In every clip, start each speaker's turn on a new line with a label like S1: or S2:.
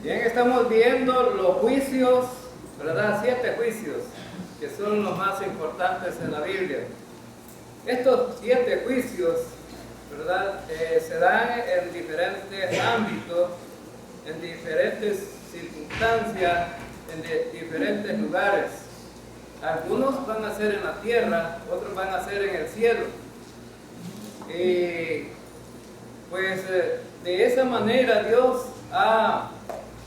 S1: Bien, estamos viendo los juicios, ¿verdad? 7 juicios, que son los más importantes en la Biblia. Estos 7 juicios, ¿verdad? Se dan en diferentes ámbitos, en diferentes circunstancias, en diferentes lugares. Algunos van a ser en la tierra, otros van a ser en el cielo. Y pues de esa manera Dios ha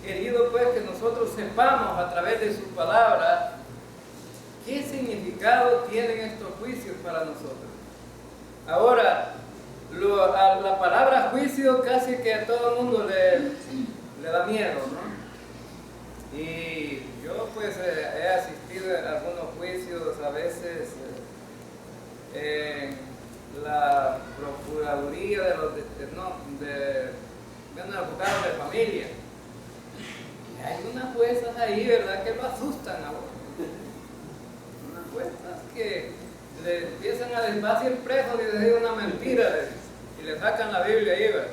S1: querido pues que nosotros sepamos a través de su palabra qué significado tienen estos juicios para nosotros. Ahora, a la palabra juicio casi que a todo el mundo le da miedo, ¿no? Y yo pues he asistido a algunos juicios a veces en la Procuraduría de los abogados de familia. Y hay unas juezas ahí, ¿verdad?, que lo asustan a uno. Unas juezas que le empiezan a decir preso y decir una mentira y le sacan la Biblia ahí, ¿verdad?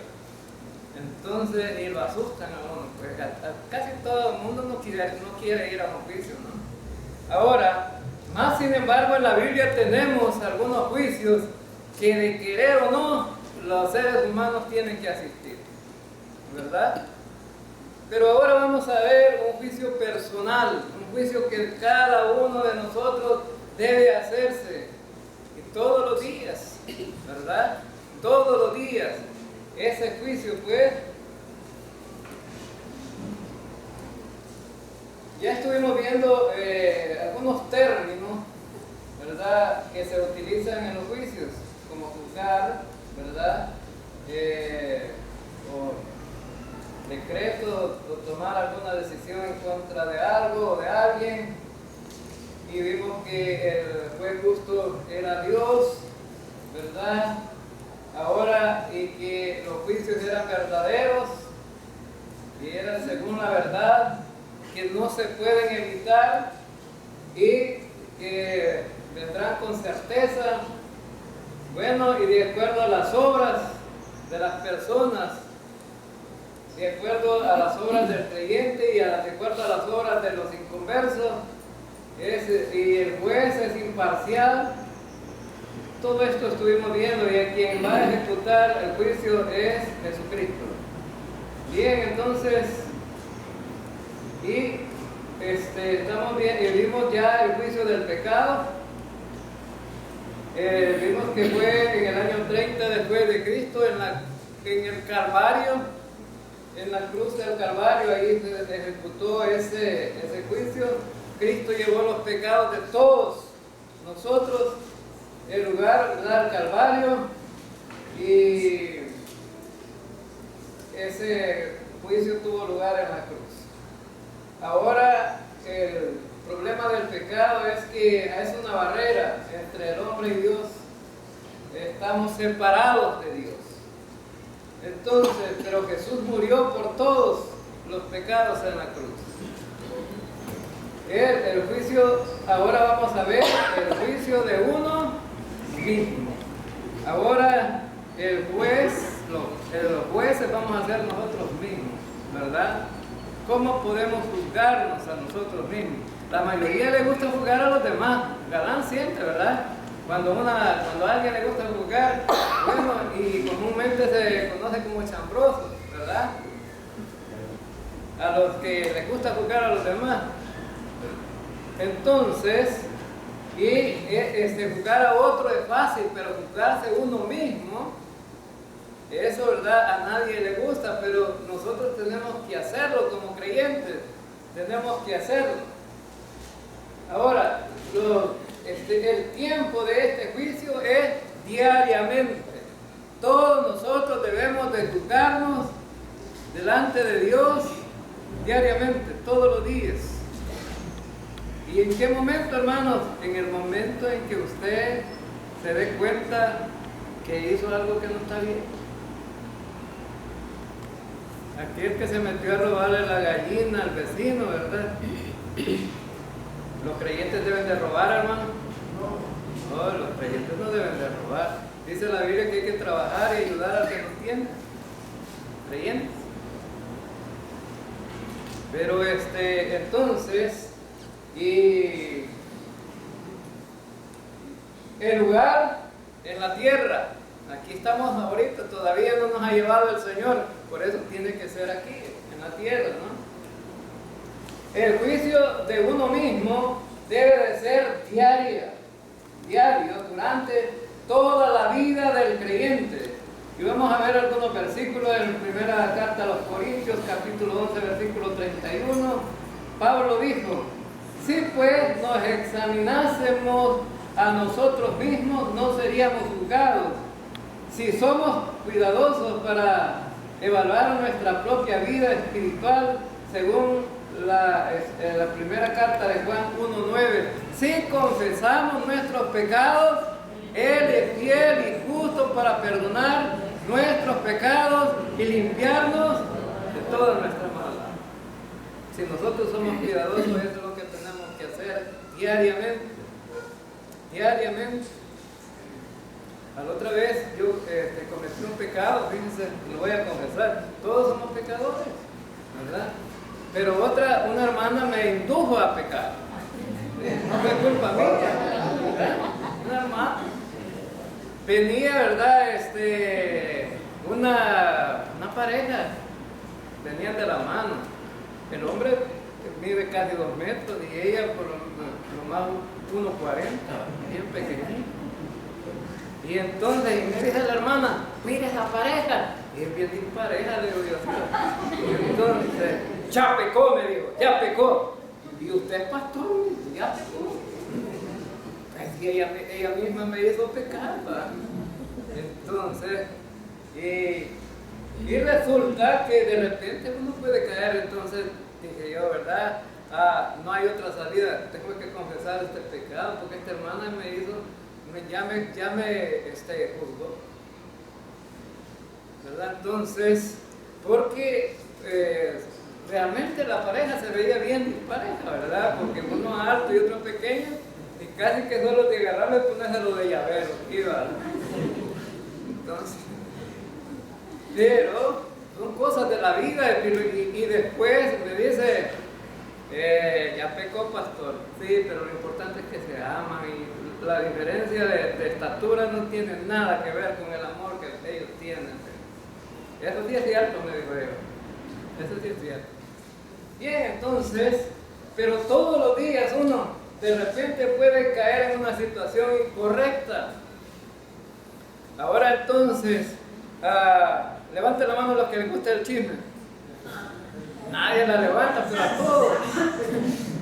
S1: Entonces, y lo asustan a uno, pues casi todo el mundo no quiere ir a un juicio, ¿no? Ahora, más sin embargo, en la Biblia tenemos algunos juicios que de querer o no, los seres humanos tienen que asistir, ¿verdad? Pero ahora vamos a ver un juicio personal, un juicio que cada uno de nosotros debe hacerse, y todos los días, ¿verdad? Todos los días. Ese juicio, pues, ya estuvimos viendo algunos términos, ¿verdad?, que se utilizan en los juicios, como juzgar, ¿verdad?, o decreto, o tomar alguna decisión en contra de algo o de alguien. Y vimos que el juez justo era Dios, ¿verdad? Ahora, y que los juicios eran verdaderos y eran según la verdad, que no se pueden evitar y que vendrán con certeza, bueno, y de acuerdo a las obras de las personas, de acuerdo a las obras del creyente y de acuerdo a las obras de los inconversos, y el juez es imparcial. Todo esto estuvimos viendo, y a quien va a ejecutar el juicio es Jesucristo. Bien, entonces, estamos bien, y vimos ya el juicio del pecado. Vimos que fue en el año 30 después de Cristo, en el Calvario, en la cruz del Calvario, ahí se ejecutó ese juicio. Cristo llevó los pecados de todos nosotros, el lugar, ¿verdad?, el Calvario, y ese juicio tuvo lugar en la cruz. Ahora, el problema del pecado es que es una barrera entre el hombre y Dios. Estamos separados de Dios. Entonces, pero Jesús murió por todos los pecados en la cruz. El juicio, ahora vamos a ver el juicio de uno mismo. Ahora el juez, los jueces vamos a ser nosotros mismos, ¿verdad? ¿Cómo podemos juzgarnos a nosotros mismos? La mayoría le gusta juzgar a los demás, galán siempre, ¿verdad? Cuando a alguien le gusta juzgar, bueno, y comúnmente se conoce como chambrosos, ¿verdad? A los que les gusta juzgar a los demás. Entonces, juzgar a otro es fácil, pero juzgarse uno mismo, eso, ¿verdad?, a nadie le gusta, pero nosotros tenemos que hacerlo como creyentes, tenemos que hacerlo. Ahora, el tiempo de este juicio es diariamente. Todos nosotros debemos de juzgarnos delante de Dios diariamente, todos los días. ¿Y en qué momento, hermanos? En el momento en que usted se dé cuenta que hizo algo que no está bien. Aquel que se metió a robarle la gallina al vecino, ¿verdad? ¿Los creyentes deben de robar, hermano? No, los creyentes no deben de robar. Dice la Biblia que hay que trabajar y ayudar al que no tiene. Creyentes. Pero entonces, y el lugar en la tierra, aquí estamos ahorita, todavía no nos ha llevado el Señor, por eso tiene que ser aquí, en la tierra, ¿no? El juicio de uno mismo debe de ser diario, durante toda la vida del creyente. Y vamos a ver algunos versículos en la primera carta a los Corintios, capítulo 11, versículo 31. Pablo dijo: si pues nos examinásemos a nosotros mismos, no seríamos juzgados. Si somos cuidadosos para evaluar nuestra propia vida espiritual, según la primera carta de Juan 1:9, si confesamos nuestros pecados, Él es fiel y justo para perdonar nuestros pecados y limpiarnos de toda nuestra maldad. Si nosotros somos cuidadosos, eso es lo que tenemos que hacer diariamente. A la otra vez yo cometí un pecado, fíjense, lo voy a confesar, todos somos pecadores, ¿verdad? Pero una hermana me indujo a pecar, no fue culpa mía, ¿verdad? Una hermana venía, ¿verdad? Una pareja, venían de la mano, el hombre mide casi 2 metros y ella por lo más 1,40, bien pequeñita. Y entonces me dice la hermana: mire esa pareja. Y es bien dispareja, le digo yo. Y entonces, ya pecó, me dijo, ya pecó. Y usted es pastor, ya pecó. Pues ella misma me hizo pecar, ¿verdad? Entonces, y resulta que de repente uno puede caer. Entonces dije yo, ¿verdad? No hay otra salida, tengo que confesar este pecado, porque esta hermana me hizo, ya me juzgó, ¿verdad? Entonces, porque realmente la pareja se veía bien dispareja, ¿verdad? Porque uno alto y otro pequeño, y casi que solo de agarrarlo y ponérselo de llavero, ¿verdad? Entonces, pero son cosas de la vida. Y después me dice: ya pecó, pastor. Sí, pero lo importante es que se aman, y la diferencia de estatura no tiene nada que ver con el amor que ellos tienen. Eso sí es cierto, me dijo yo. Eso sí es cierto. Bien, entonces, pero todos los días uno de repente puede caer en una situación incorrecta. Ahora entonces, levante la mano los que les gusta el chisme. Nadie la levanta, pero a todos.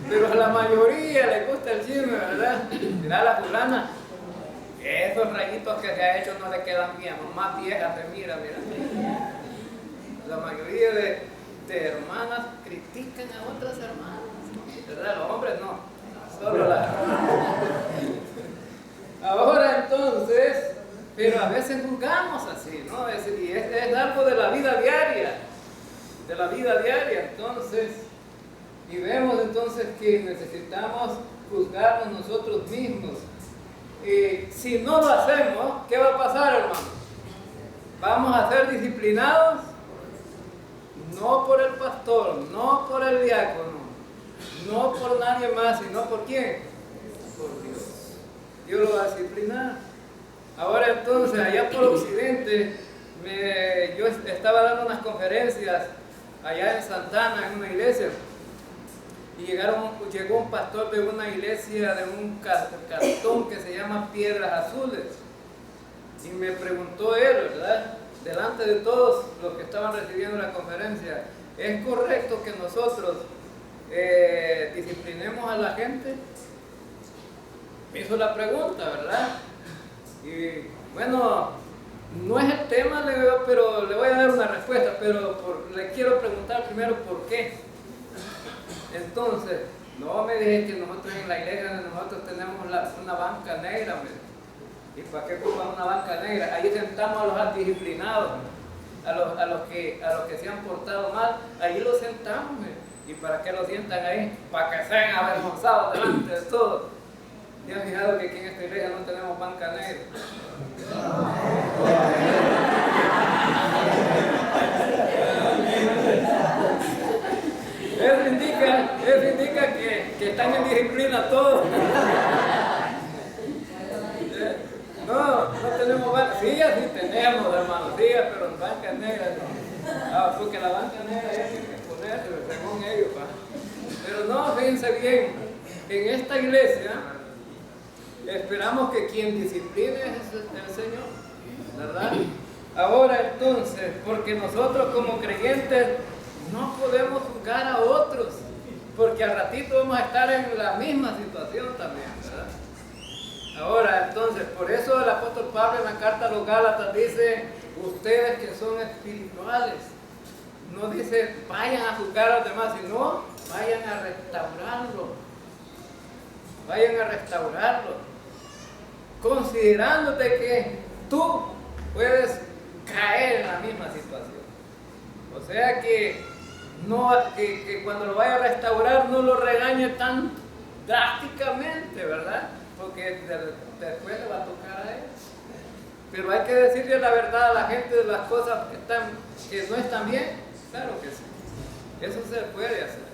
S1: Pero a la mayoría les gusta el chisme, ¿verdad? Mira la fulana, esos rayitos que se ha hecho no le quedan bien, más vieja se mira. La mayoría de hermanas critican a otras hermanas, ¿verdad? Los hombres no, solo las hermanas. Ahora entonces, pero a veces juzgamos así, ¿no? Y es algo de la vida diaria. Entonces, y vemos entonces que necesitamos juzgarnos nosotros mismos. Si no lo hacemos, ¿qué va a pasar, hermano? Vamos a ser disciplinados, no por el pastor, no por el diácono, no por nadie más, sino por quién, por Dios. Dios lo va a disciplinar. Ahora entonces, allá por Occidente, yo estaba dando unas conferencias allá en Santana, en una iglesia, y llegó un pastor de una iglesia de un cantón que se llama Piedras Azules, y me preguntó él, ¿verdad?, delante de todos los que estaban recibiendo la conferencia: ¿es correcto que nosotros disciplinemos a la gente? Me hizo la pregunta, ¿verdad? Y bueno, no es el tema, pero le voy a dar una respuesta, pero le quiero preguntar primero por qué. Entonces, no me dije que nosotros en la iglesia nosotros tenemos una banca negra, ¿y para qué ocupan una banca negra? Ahí sentamos a los indisciplinados, a los que se han portado mal, ahí los sentamos. ¿Y para qué los sientan ahí? Para que sean avergonzados delante de todos. ¿Ya han fijado que aquí en esta iglesia no tenemos banca negra? Eso indica que están en disciplina todos. No tenemos bancas. Sillas sí tenemos, hermano, sillas, pero en bancas negras no. Porque la banca negra hay que ponerse, según ellos. Pero no, fíjense bien, en esta iglesia esperamos que quien discipline es el Señor, ¿verdad? Ahora entonces, porque nosotros como creyentes no podemos juzgar a otros, porque al ratito vamos a estar en la misma situación también, ¿verdad? Ahora entonces, por eso el apóstol Pablo en la carta a los Gálatas dice, ustedes que son espirituales, no dice vayan a juzgar a los demás, sino vayan a restaurarlo. Vayan a restaurarlo, considerándote que tú puedes caer en la misma situación. O sea que cuando lo vaya a restaurar no lo regañe tan drásticamente, ¿verdad? Porque después le va a tocar a él. Pero hay que decirle la verdad a la gente de las cosas que no están bien. Claro que sí. Eso se puede hacer.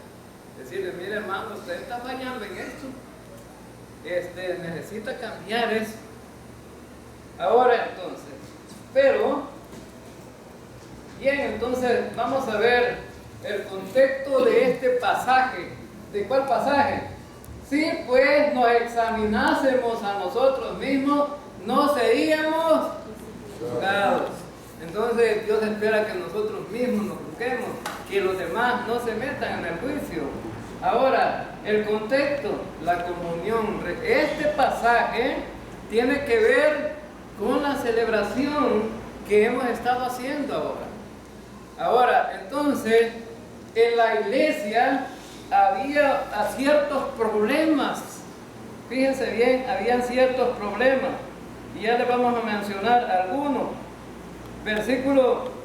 S1: Decirle, mire hermano, usted está fallando en esto. Necesita cambiar eso. Ahora entonces, pero bien, entonces vamos a ver el contexto de este pasaje. ¿De cuál pasaje? Si pues nos examinásemos a nosotros mismos, no seríamos juzgados. Entonces Dios espera que nosotros mismos nos juzguemos, que los demás no se metan en el juicio. Ahora, el contexto, la comunión. Este pasaje tiene que ver con la celebración que hemos estado haciendo ahora. Ahora, entonces, en la iglesia había ciertos problemas. Fíjense bien, habían ciertos problemas. Y ya les vamos a mencionar algunos. Versículo...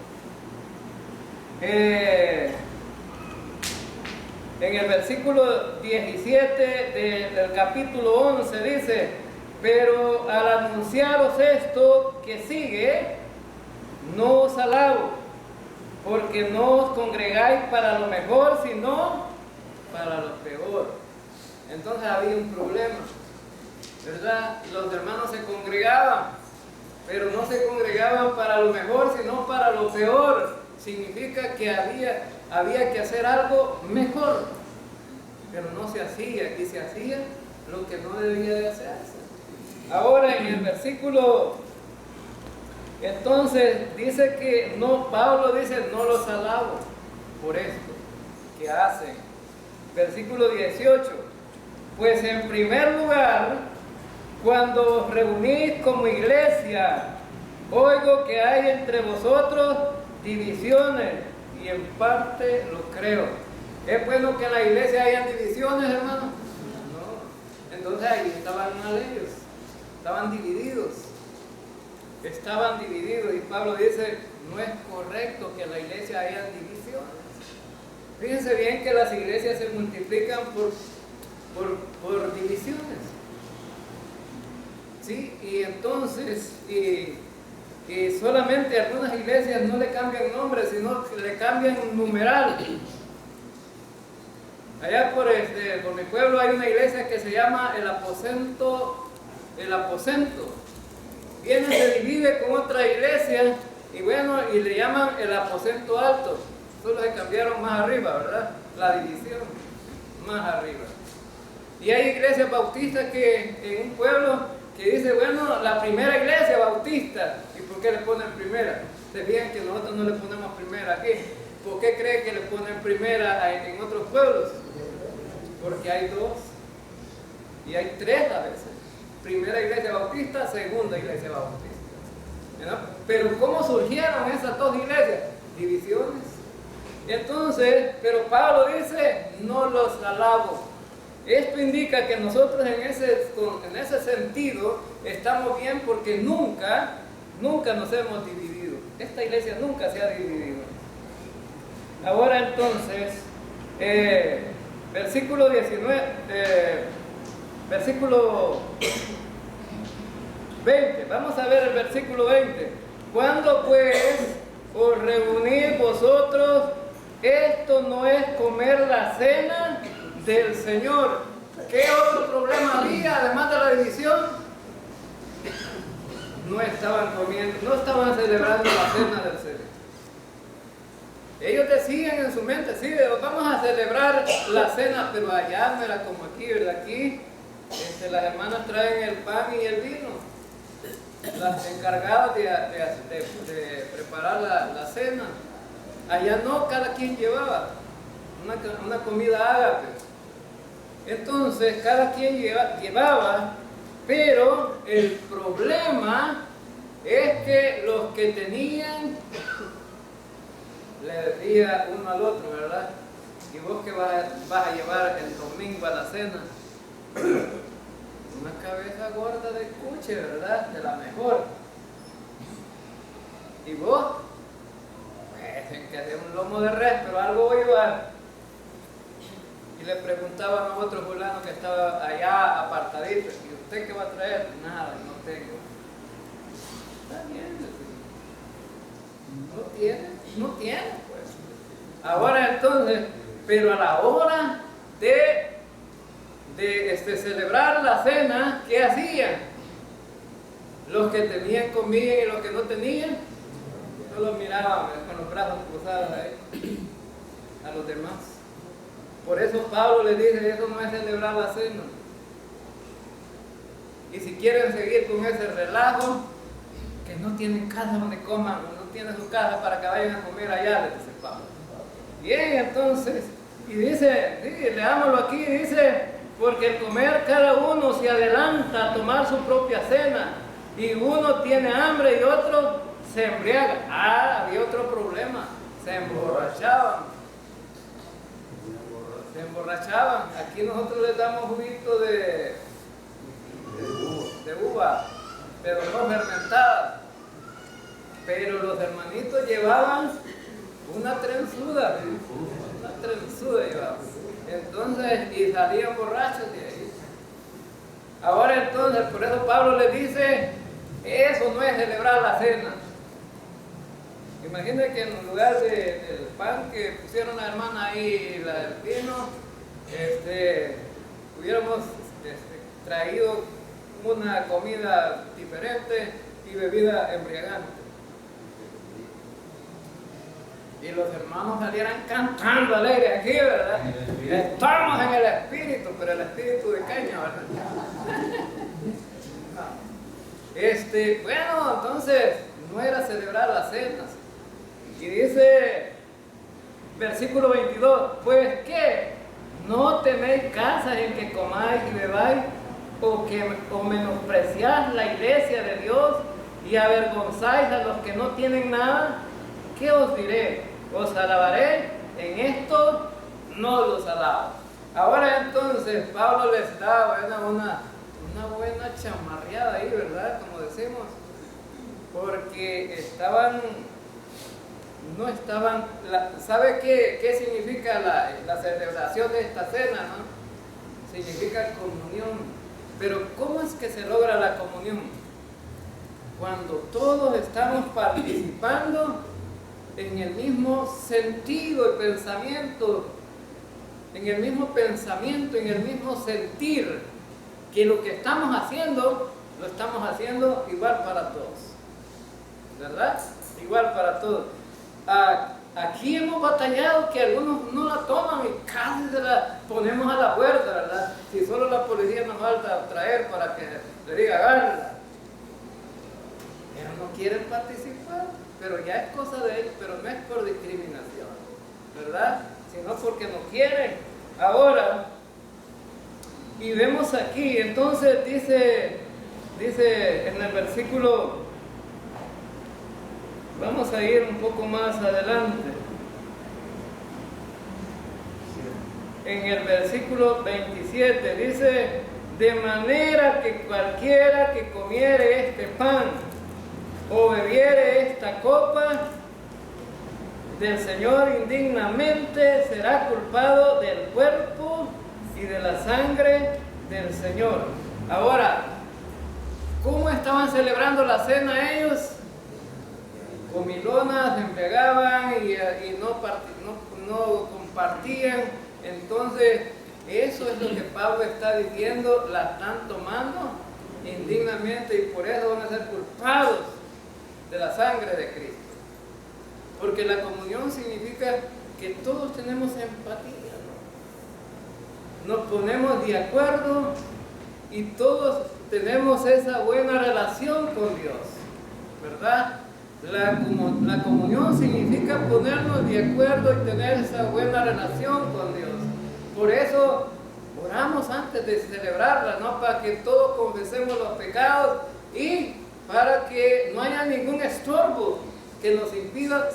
S1: en el versículo 17 del capítulo 11 dice, pero al anunciaros esto que sigue, no os alabo, porque no os congregáis para lo mejor, sino para lo peor. Entonces había un problema, ¿verdad? Los hermanos se congregaban, pero no se congregaban para lo mejor, sino para lo peor. Significa que había que hacer algo mejor, pero no se hacía, y se hacía lo que no debía de hacerse. Ahora en el versículo, entonces dice que no, Pablo dice, no los alabo por esto que hacen. Versículo 18, pues en primer lugar, cuando os reunís como iglesia, oigo que hay entre vosotros divisiones, y en parte lo creo. ¿Es bueno que en la iglesia hayan divisiones, hermano? No. Entonces ahí estaban mal ellos, estaban divididos, y Pablo dice, no es correcto que en la iglesia hayan divisiones. Fíjense bien que las iglesias se multiplican por divisiones. ¿Sí? Y entonces, y solamente algunas iglesias no le cambian nombre, sino que le cambian numeral. Allá por mi pueblo hay una iglesia que se llama el aposento. Viene, se divide con otra iglesia y bueno, y le llaman el aposento alto. Solo se cambiaron más arriba, ¿verdad? La división, más arriba. Y hay iglesias bautistas que en un pueblo que dice, bueno, la primera iglesia bautista. ¿Y por qué le ponen primera? Se fijan que nosotros no le ponemos primera aquí. ¿Por qué creen que le ponen primera en otros pueblos? Porque hay dos y hay tres a veces. Primera iglesia bautista, segunda iglesia bautista. ¿Verdad? Pero ¿cómo surgieron esas dos iglesias? Divisiones. Entonces, pero Pablo dice, no los alabo. Esto indica que nosotros en ese sentido estamos bien porque nunca nos hemos dividido. Esta iglesia nunca se ha dividido. Ahora entonces, versículo 19, versículo 20, vamos a ver el versículo 20. Cuando pues os reunís vosotros esto no es comer la cena del Señor. ¿Qué otro problema había además de la división? No estaban comiendo, no estaban celebrando la cena del Señor. Ellos decían en su mente, sí, vamos a celebrar la cena, pero allá no era como aquí, ¿verdad? Aquí las hermanas traen el pan y el vino, las encargadas de preparar la cena. Allá no, cada quien llevaba una comida ágape. Entonces, cada quien llevaba, pero el problema es que los que tenían le decía uno al otro, ¿verdad? ¿Y vos qué vas a llevar el domingo a la cena? Una cabeza gorda de cuche, ¿verdad? De la mejor. ¿Y vos? Pues en que hacer un lomo de res, pero algo voy a llevar. Y le preguntaban a otro fulano que estaba allá apartadito, ¿y usted qué va a traer? Nada, no tengo. Está bien, no tiene, pues. Ahora entonces, pero a la hora de celebrar la cena, ¿qué hacían? Los que tenían comían y los que no tenían, solo miraban con los brazos cruzados ahí a los demás. Por eso Pablo les dice, eso no es celebrar la cena. Y si quieren seguir con ese relajo, que no tienen casa donde coman, no tienen su casa para que vayan a comer allá, les dice Pablo. Bien, entonces, y dice, sí, leámoslo aquí, dice, porque el comer cada uno se adelanta a tomar su propia cena, y uno tiene hambre y otro se embriaga. Ah, había otro problema, se emborrachaban. Aquí nosotros les damos juguito de uva, pero no fermentada. Pero los hermanitos llevaban una trenzuda llevaban. Entonces, y salían borrachos de ahí. Ahora entonces, por eso Pablo les dice, eso no es celebrar la cena. Imagínense que en lugar del pan que pusieron la hermana ahí, la del vino, hubiéramos traído una comida diferente y bebida embriagante. Y los hermanos salieran cantando alegre aquí, ¿verdad? Estamos en el espíritu, pero el espíritu de caña, ¿verdad? Bueno, entonces no era celebrar las cenas. Y dice, versículo 22, pues ¿qué? ¿No tenéis casas en que comáis y bebáis? ¿O menospreciáis la iglesia de Dios y avergonzáis a los que no tienen nada? ¿Qué os diré? ¿Os alabaré? En esto no los alabo. Ahora entonces Pablo les da una buena chamarreada ahí, ¿verdad? Como decimos, porque no estaban, ¿sabe qué significa la celebración de esta cena, no? Significa comunión. Pero ¿cómo es que se logra la comunión? Cuando todos estamos participando en el mismo sentido y pensamiento, en el mismo sentir, que lo que estamos haciendo, lo estamos haciendo igual para todos, ¿verdad? Igual para todos. Aquí hemos batallado que algunos no la toman y casi se la ponemos a la puerta, ¿verdad? Si solo la policía nos falta traer para que le diga agárrala. Pero no quieren participar, pero ya es cosa de ellos, pero no es por discriminación, ¿verdad? Sino porque no quieren. Ahora, y vemos aquí, entonces dice en el versículo, vamos a ir un poco más adelante. En el versículo 27 dice, de manera que cualquiera que comiere este pan o bebiere esta copa del Señor indignamente será culpado del cuerpo y de la sangre del Señor. Ahora, ¿cómo estaban celebrando la cena ellos? Comilonas, se embriagaban y no no compartían. Entonces, eso es lo que Pablo está diciendo, la están tomando indignamente y por eso van a ser culpados de la sangre de Cristo. Porque la comunión significa que todos tenemos empatía, ¿no? Nos ponemos de acuerdo y todos tenemos esa buena relación con Dios, ¿verdad? La comunión significa ponernos de acuerdo y tener esa buena relación con Dios. Por eso oramos antes de celebrarla, ¿no? Para que todos confesemos los pecados y para que no haya ningún estorbo que nos impida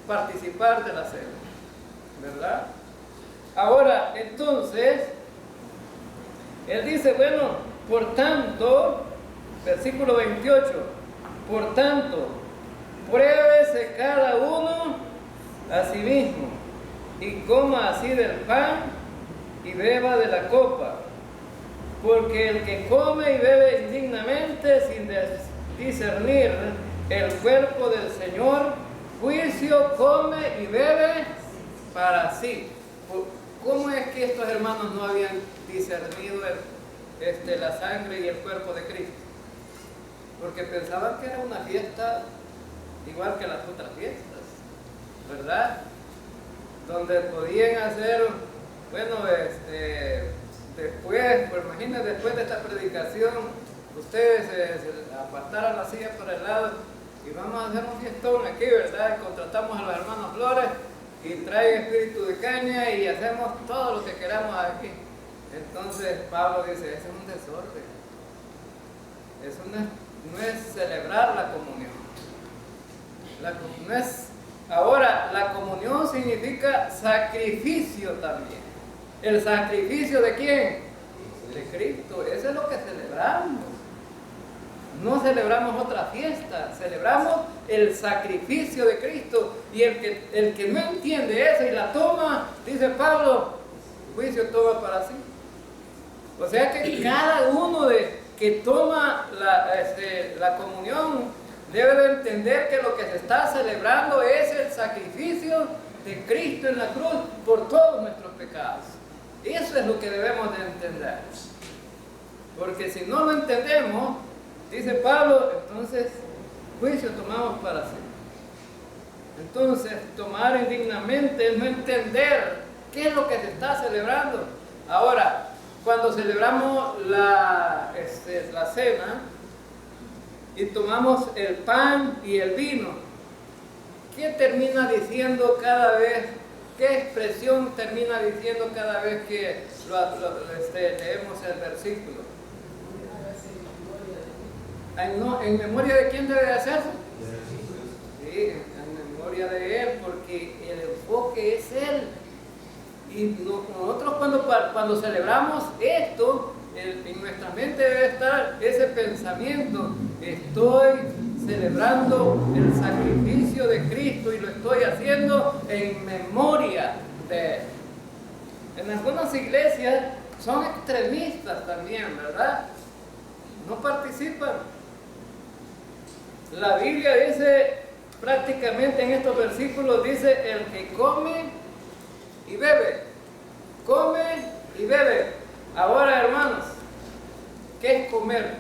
S1: participar de la cena, ¿verdad? Ahora, entonces, él dice, bueno, por tanto, versículo 28, por tanto, pruébese cada uno a sí mismo y coma así del pan y beba de la copa, porque el que come y bebe indignamente sin discernir el cuerpo del Señor, juicio come y bebe para sí. ¿Cómo es que estos hermanos no habían discernido la sangre y el cuerpo de Cristo? Porque pensaban que era una fiesta igual que las otras fiestas, ¿verdad? Donde podían hacer, bueno, después, pues imagínense, después de esta predicación, ustedes se apartaran la silla por el lado y vamos a hacer un fiestón aquí, ¿verdad? Contratamos a los hermanos Flores y traen espíritu de caña y hacemos todo lo que queramos aquí. Entonces Pablo dice, eso es un desorden. Eso no es celebrar la comunión. Ahora, la comunión significa sacrificio también. ¿El sacrificio de quién? De Cristo. Eso es lo que celebramos. No celebramos otra fiesta, celebramos el sacrificio de Cristo. Y el que no entiende eso y la toma, dice Pablo, juicio toma para sí. O sea que cada uno que toma la comunión debe de entender que lo que se está celebrando es el sacrificio de Cristo en la cruz por todos nuestros pecados. Eso es lo que debemos de entender. Porque si no lo entendemos, dice Pablo, entonces juicio tomamos para sí. Entonces, tomar indignamente es no entender qué es lo que se está celebrando. Ahora, cuando celebramos la cena y tomamos el pan y el vino, ¿qué termina diciendo cada vez? ¿Qué expresión termina diciendo cada vez que leemos el versículo? ¿En memoria de quién debe de hacerse? Sí, en memoria de Él, porque el enfoque es Él. Y nosotros cuando celebramos esto, en nuestra mente debe estar ese pensamiento: estoy celebrando el sacrificio de Cristo y lo estoy haciendo en memoria de Él. En algunas iglesias son extremistas también, ¿verdad? No participan. La Biblia dice prácticamente en estos versículos, dice el que come y bebe, come y bebe. Ahora, hermanos, ¿qué es comer?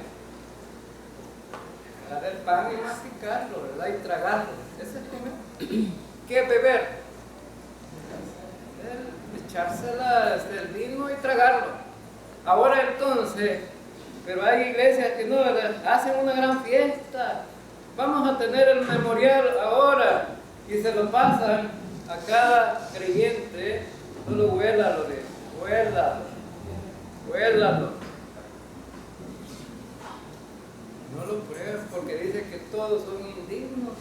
S1: Agarrar el pan y masticarlo, ¿verdad? Y tragarlo. Eso es comer. ¿Qué es beber? Echársela del vino y tragarlo. Ahora entonces, pero hay iglesias que no, hacen una gran fiesta. Vamos a tener el memorial ahora y se lo pasan a cada creyente. Solo huélalo, huélalo. No lo pruebes porque dice que todos son indignos.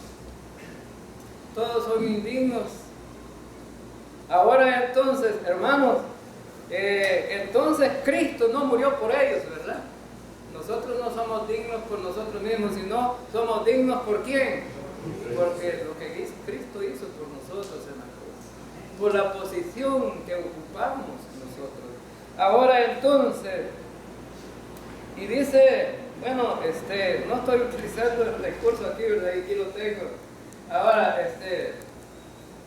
S1: Todos son indignos. Ahora entonces, hermanos, entonces Cristo no murió por ellos, ¿verdad? Nosotros no somos dignos por nosotros mismos, sino somos dignos ¿por quién? Porque lo que Cristo hizo por nosotros en la cruz, por la posición que ocupamos nosotros. Ahora entonces, y dice, bueno, no estoy utilizando el recurso aquí, ¿verdad? Aquí lo tengo. Ahora,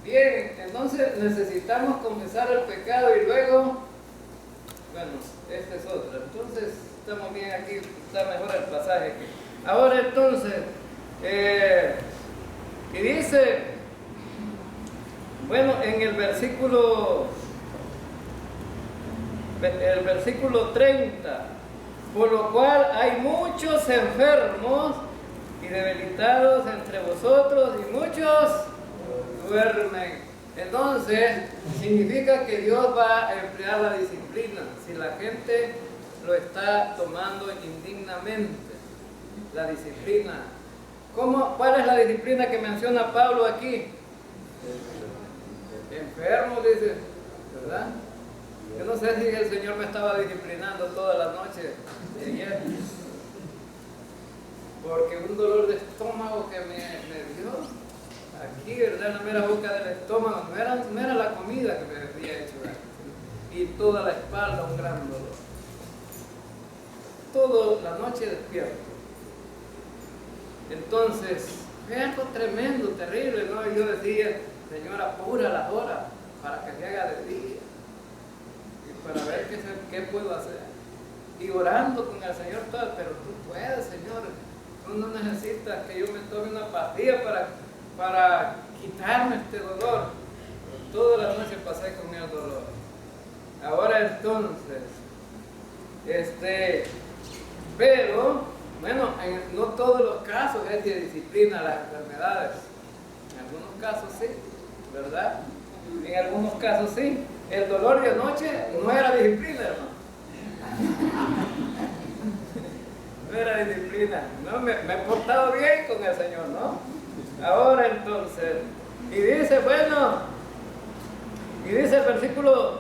S1: Bien, entonces necesitamos confesar el pecado y luego, bueno, este es otro. Entonces, estamos bien aquí, está mejor el pasaje aquí. Ahora entonces, y dice, bueno, en el versículo 30, por lo cual hay muchos enfermos y debilitados entre vosotros y muchos duermen. Entonces, significa que Dios va a emplear la disciplina si la gente lo está tomando indignamente. La disciplina. ¿Cuál es la disciplina que menciona Pablo aquí? Enfermo, dice, ¿verdad? Yo no sé si el Señor me estaba disciplinando toda la noche de ayer, porque un dolor de estómago que me dio aquí, ¿verdad? En la mera boca del estómago, no era la comida que me había hecho daño, y toda la espalda un gran dolor. Toda la noche despierto. Entonces, fue algo tremendo, terrible, ¿no? Y yo decía, Señor, apura las horas para que se haga de día y para ver qué puedo hacer. Y orando con el Señor todo, pero tú puedes, Señor. Tú no necesitas que yo me tome una pastilla para quitarme este dolor. Toda la noche pasé con el dolor. Ahora entonces, pero, bueno, no todos los casos es de disciplina las enfermedades. En algunos casos sí, ¿verdad? En algunos casos sí. El dolor de anoche no era disciplina, hermano. No era disciplina. No, me he portado bien con el Señor, ¿no? Ahora entonces, y dice el versículo,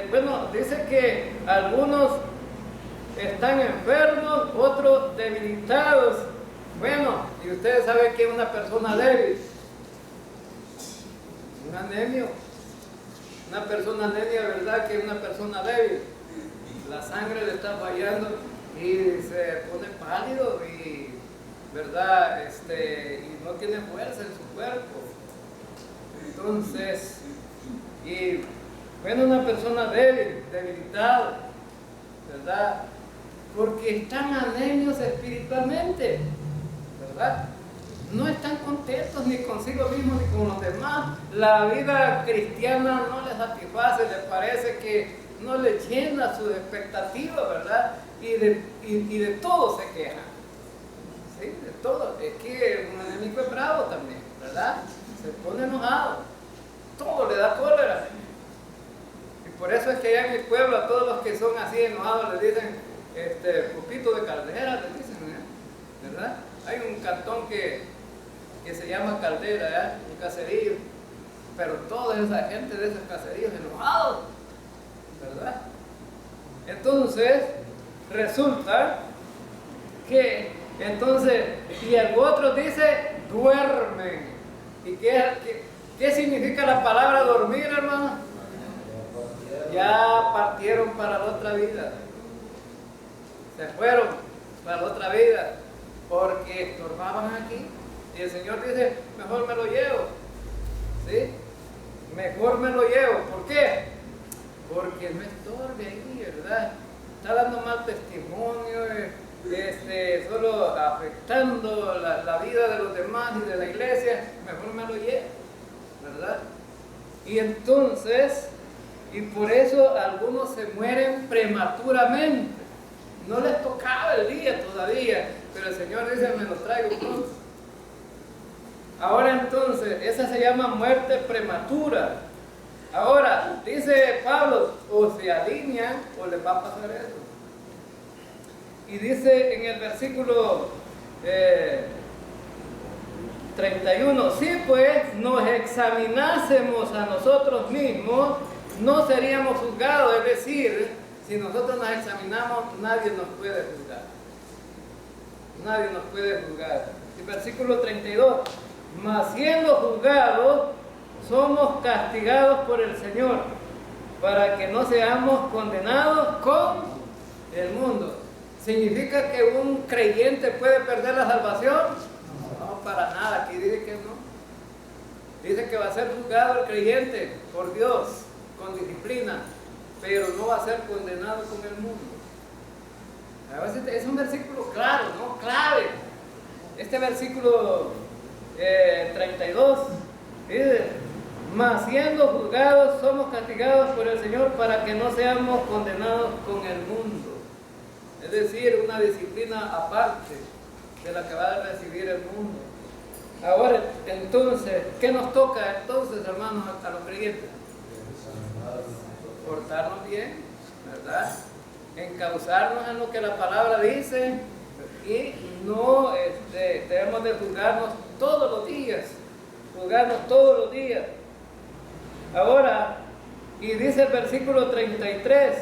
S1: bueno, dice que algunos están enfermos, otros debilitados. Bueno, y ustedes saben que es una persona débil. Un anemio. Una persona anemia, ¿verdad? Que es una persona débil. La sangre le está fallando y se pone pálido y, ¿verdad? Y no tiene fuerza en su cuerpo. Entonces, y bueno, una persona débil, debilitada, ¿verdad? Porque están anemios espiritualmente, ¿verdad? No están contentos ni consigo mismos ni con los demás. La vida cristiana no les satisface, les parece que no les llena sus expectativas, ¿verdad? Y de todo se quejan. ¿Sí? De todo. Es que un enemigo es bravo también, ¿verdad? Se pone enojado. Todo le da cólera. Y por eso es que allá en mi pueblo a todos los que son así enojados les dicen pupito de caldera, les dicen, ¿verdad? Hay un cantón que se llama Caldera, ¿verdad? Un caserío, pero toda esa gente de esos caseríos enojados, ¿verdad? Entonces, resulta que, y el otro dice, duermen. ¿Y qué significa la palabra dormir, hermano? Ya partieron para la otra vida. Se fueron para la otra vida porque estorbaban aquí. Y el Señor dice, mejor me lo llevo. ¿Sí? Mejor me lo llevo. ¿Por qué? Porque no estorbe ahí, ¿verdad? Está dando mal testimonio, solo afectando la vida de los demás y de la iglesia. Mejor me lo llevo, ¿verdad? Y entonces, y por eso algunos se mueren prematuramente. No les tocaba el día todavía, pero el Señor dice, me lo traigo pronto. Ahora entonces, esa se llama muerte prematura. Ahora, dice Pablo, o se alinean o les va a pasar eso. Y dice en el versículo 31, si pues nos examinásemos a nosotros mismos, no seríamos juzgados, es decir, si nosotros nos examinamos, nadie nos puede juzgar. Nadie nos puede juzgar. El versículo 32, mas siendo juzgados, somos castigados por el Señor, para que no seamos condenados con el mundo. ¿Significa que un creyente puede perder la salvación? No, para nada, aquí dice que no. Dice que va a ser juzgado el creyente por Dios, con disciplina, pero no va a ser condenado con el mundo. A veces es un versículo claro, ¿no? Clave. Este versículo 32 dice: mas siendo juzgados somos castigados por el Señor para que no seamos condenados con el mundo. Es decir, una disciplina aparte de la que va a recibir el mundo. Ahora, entonces, ¿qué nos toca entonces, hermanos, a los creyentes? Portarnos bien, ¿verdad? Encauzarnos en lo que la palabra dice y no debemos de juzgarnos todos los días. Juzgarnos todos los días. Ahora, y dice el versículo 33,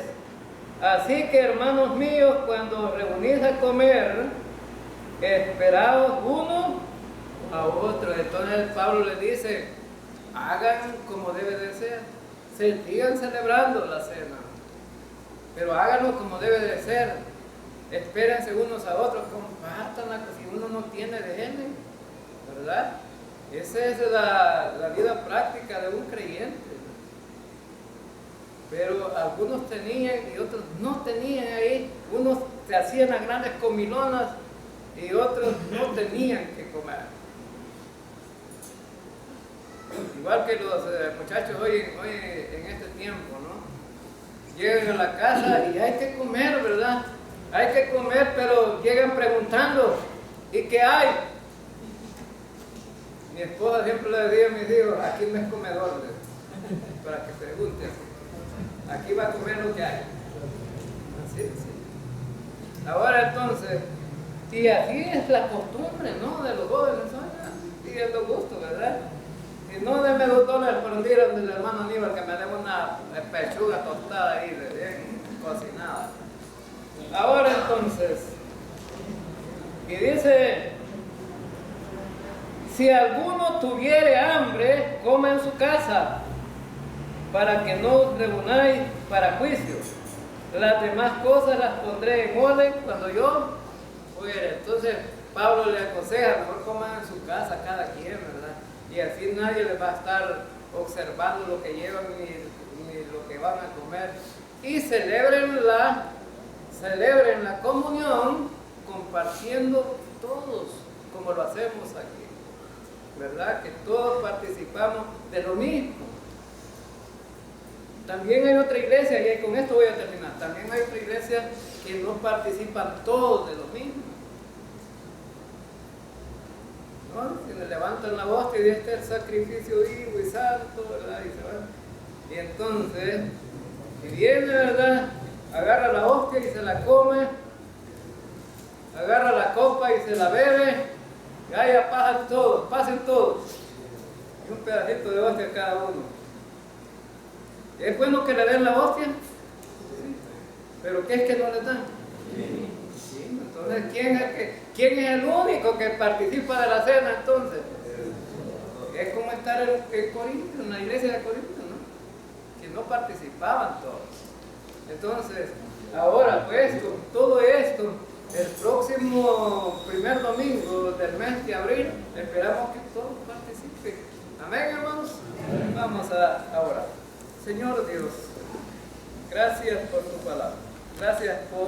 S1: así que hermanos míos, cuando reunís a comer, esperaos uno a otro. Entonces Pablo les dice, hagan como debe de ser, sigan celebrando la cena, pero háganlo como debe de ser, espérense unos a otros, compártanla, si uno no tiene, déjenle, ¿verdad? Esa es la vida práctica de un creyente. Pero algunos tenían y otros no tenían ahí. Unos se hacían las grandes comilonas y otros no tenían que comer. Igual que los muchachos hoy en este tiempo, ¿no? Llegan a la casa y hay que comer, ¿verdad? Hay que comer, pero llegan preguntando, ¿y qué hay? Mi esposa siempre le decía a mis hijos, aquí no es comedor, para que pregunten. Aquí va a comer lo que hay. Así, sí. Ahora entonces, y así es la costumbre, ¿no? De los jóvenes, ¿no? Y es lo gusto, ¿verdad? Y no denme $2 por un día donde el hermano Aníbal que me dé una pechuga tostada ahí, bien cocinada. Ahora entonces, y dice, si alguno tuviere hambre, coma en su casa, para que no os reunáis para juicio. Las demás cosas las pondré en orden cuando yo fuere. Entonces Pablo le aconseja, mejor coman en su casa cada quien, ¿verdad? Y así nadie les va a estar observando lo que llevan ni lo que van a comer. Y celebren la comunión compartiendo todos, como lo hacemos aquí, ¿verdad? Que todos participamos de lo mismo. También hay otra iglesia, y con esto voy a terminar, también hay otra iglesia que no participan todos de lo mismo, ¿no? Si le levantan la hostia y dice, este es el sacrificio vivo y santo, ¿verdad? Y entonces, si viene, ¿verdad? Agarra la hostia y se la come, agarra la copa y se la bebe, y allá pasen todos, y un pedacito de hostia cada uno. ¿Es bueno que le den la hostia? Sí. ¿Pero qué es que no le dan? Sí. Entonces, ¿quién es el único que participa de la cena entonces? Es como estar en Corinto, en la iglesia de Corinto, ¿no? Que no participaban todos. Entonces, ahora pues, con todo esto, el próximo primer domingo del mes de abril, esperamos que todos participen. Amén, hermanos. Vamos a orar. Señor Dios, gracias por tu palabra, gracias por